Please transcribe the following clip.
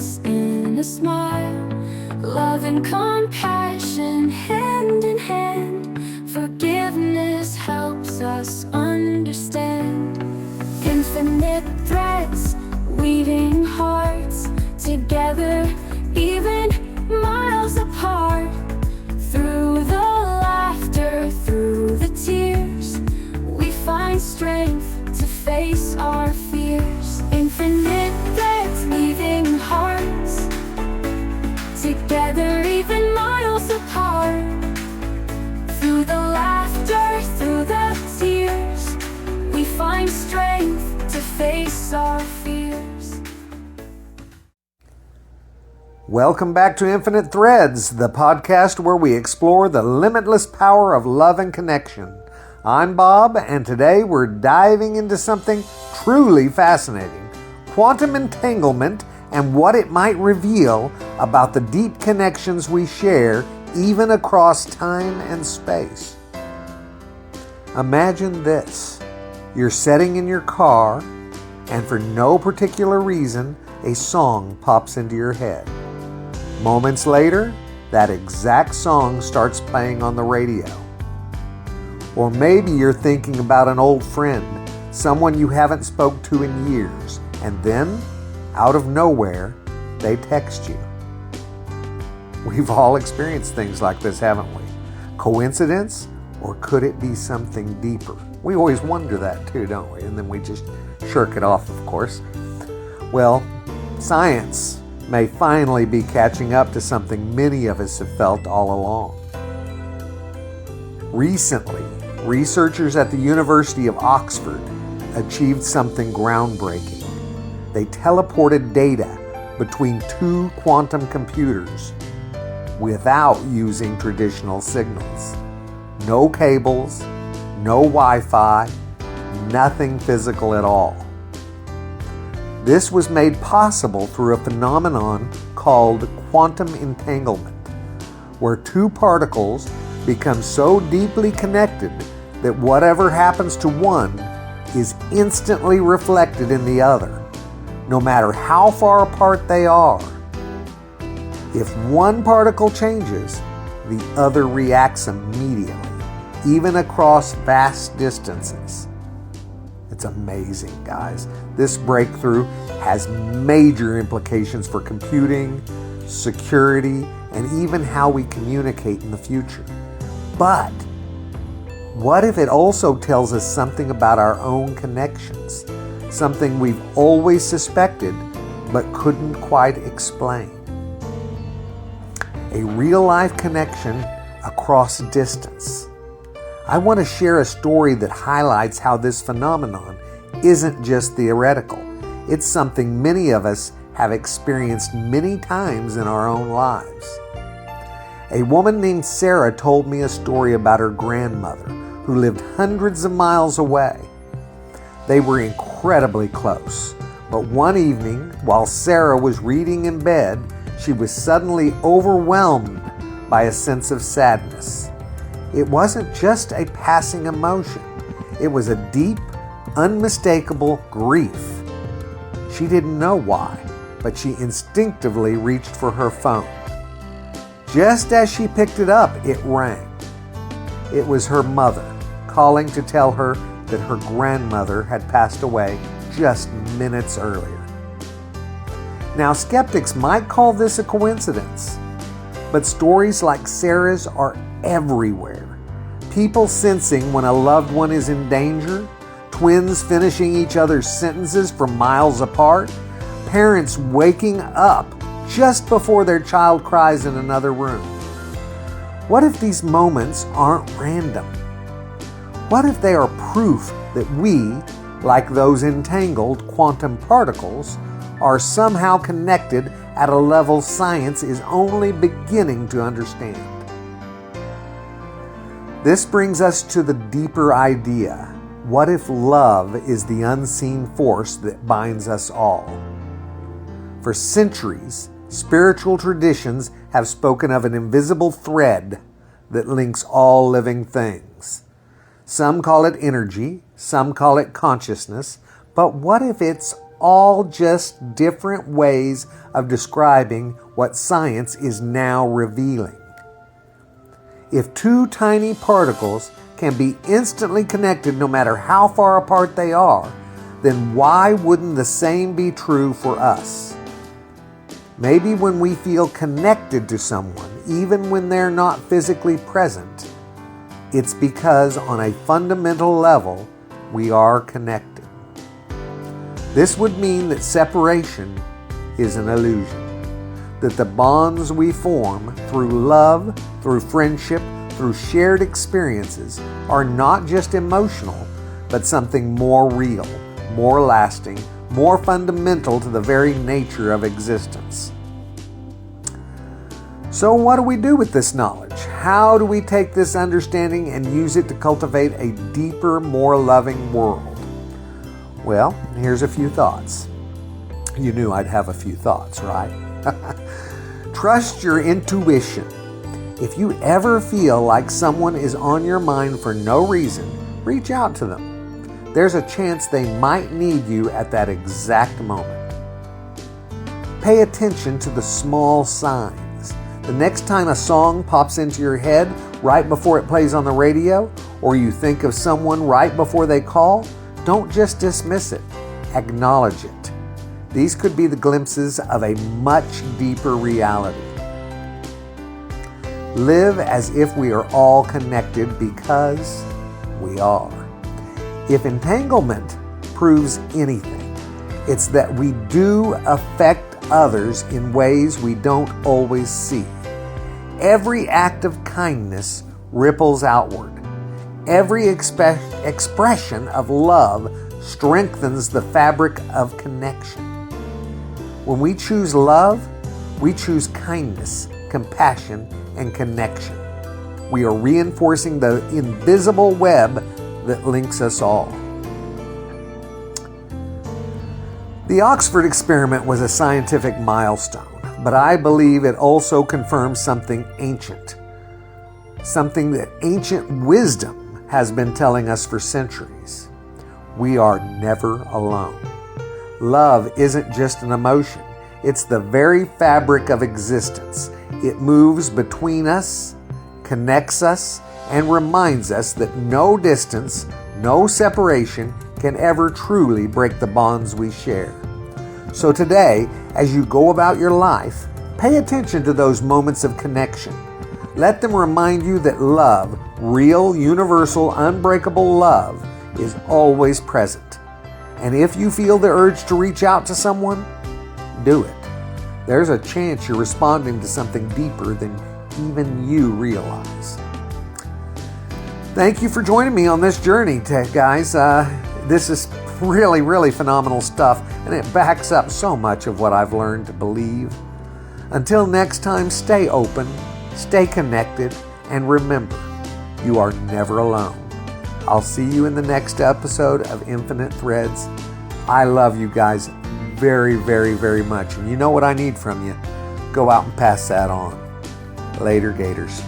dance in a smile. Love and compassion hand in hand. Forgiveness helps us understand. Infinite threads weaving hearts together, even miles apart. Through the laughter, through the tears, we find strength to face our fears. Infinite threads weaving hearts together, even miles apart. Through the laughter, through the tears, we find strength to face our fears. Welcome back to Infinite Threads, the podcast where we explore the limitless power of love and connection. I'm Bob, and today we're diving into something truly fascinating: quantum entanglement and what it might reveal about the deep connections we share even across time and space. Imagine this. You're sitting in your car, and for no particular reason, a song pops into your head. Moments later, that exact song starts playing on the radio. Or maybe you're thinking about an old friend, someone you haven't spoke to in years, and then, out of nowhere, they text you. We've all experienced things like this, haven't we? Coincidence, or could it be something deeper? We always wonder that too, don't we? And then we just shirk it off, of course. Well, science may finally be catching up to something many of us have felt all along. Recently, researchers at the University of Oxford achieved something groundbreaking. They teleported data between two quantum computers without using traditional signals. No cables, no Wi-Fi, nothing physical at all. This was made possible through a phenomenon called quantum entanglement, where two particles become so deeply connected that whatever happens to one is instantly reflected in the other, no matter how far apart they are. If one particle changes, the other reacts immediately, even across vast distances. It's amazing, guys. This breakthrough has major implications for computing, security, and even how we communicate in the future. But what if it also tells us something about our own connections? Something we've always suspected but couldn't quite explain. A real-life connection across distance. I want to share a story that highlights how this phenomenon isn't just theoretical. It's something many of us have experienced many times in our own lives. A woman named Sarah told me a story about her grandmother, who lived hundreds of miles away. They were incredibly close, but one evening, while Sarah was reading in bed, she was suddenly overwhelmed by a sense of sadness. It wasn't just a passing emotion. It was a deep, unmistakable grief. She didn't know why, but she instinctively reached for her phone. Just as she picked it up, it rang. It was her mother calling to tell her that her grandmother had passed away just minutes earlier. Now, skeptics might call this a coincidence, but stories like Sarah's are everywhere. People sensing when a loved one is in danger, twins finishing each other's sentences from miles apart, parents waking up just before their child cries in another room. What if these moments aren't random? What if they are proof that we, like those entangled quantum particles, are somehow connected at a level science is only beginning to understand? This brings us to the deeper idea. What if love is the unseen force that binds us all? For centuries, spiritual traditions have spoken of an invisible thread that links all living things. Some call it energy, some call it consciousness, but what if it's all just different ways of describing what science is now revealing. If two tiny particles can be instantly connected no matter how far apart they are, then why wouldn't the same be true for us? Maybe when we feel connected to someone, even when they're not physically present, it's because on a fundamental level, we are connected. This would mean that separation is an illusion, that the bonds we form through love, through friendship, through shared experiences are not just emotional, but something more real, more lasting, more fundamental to the very nature of existence. So what do we do with this knowledge? How do we take this understanding and use it to cultivate a deeper, more loving world? Well, here's a few thoughts. You knew I'd have a few thoughts, right? Trust your intuition. If you ever feel like someone is on your mind for no reason, reach out to them. There's a chance they might need you at that exact moment. Pay attention to the small signs. The next time a song pops into your head right before it plays on the radio, or you think of someone right before they call, don't just dismiss it. Acknowledge it. These could be the glimpses of a much deeper reality. Live as if we are all connected because we are. If entanglement proves anything, it's that we do affect others in ways we don't always see. Every act of kindness ripples outward. Every expression of love strengthens the fabric of connection. When we choose love, we choose kindness, compassion, and connection. We are reinforcing the invisible web that links us all. The Oxford experiment was a scientific milestone, but I believe it also confirms something ancient, something that ancient wisdom has been telling us for centuries. We are never alone. Love isn't just an emotion, it's the very fabric of existence. It moves between us, connects us, and reminds us that no distance, no separation can ever truly break the bonds we share. So today, as you go about your life, pay attention to those moments of connection. Let them remind you that love, real, universal, unbreakable love, is always present. And if you feel the urge to reach out to someone, do it. There's a chance you're responding to something deeper than even you realize. Thank you for joining me on this journey, guys. This is really, really phenomenal stuff, and it backs up so much of what I've learned to believe. Until next time, stay open, stay connected, and remember, you are never alone. I'll see you in the next episode of Infinite Threads. I love you guys very, very, very much, and you know what I need from you. Go out and pass that on. Later, Gators.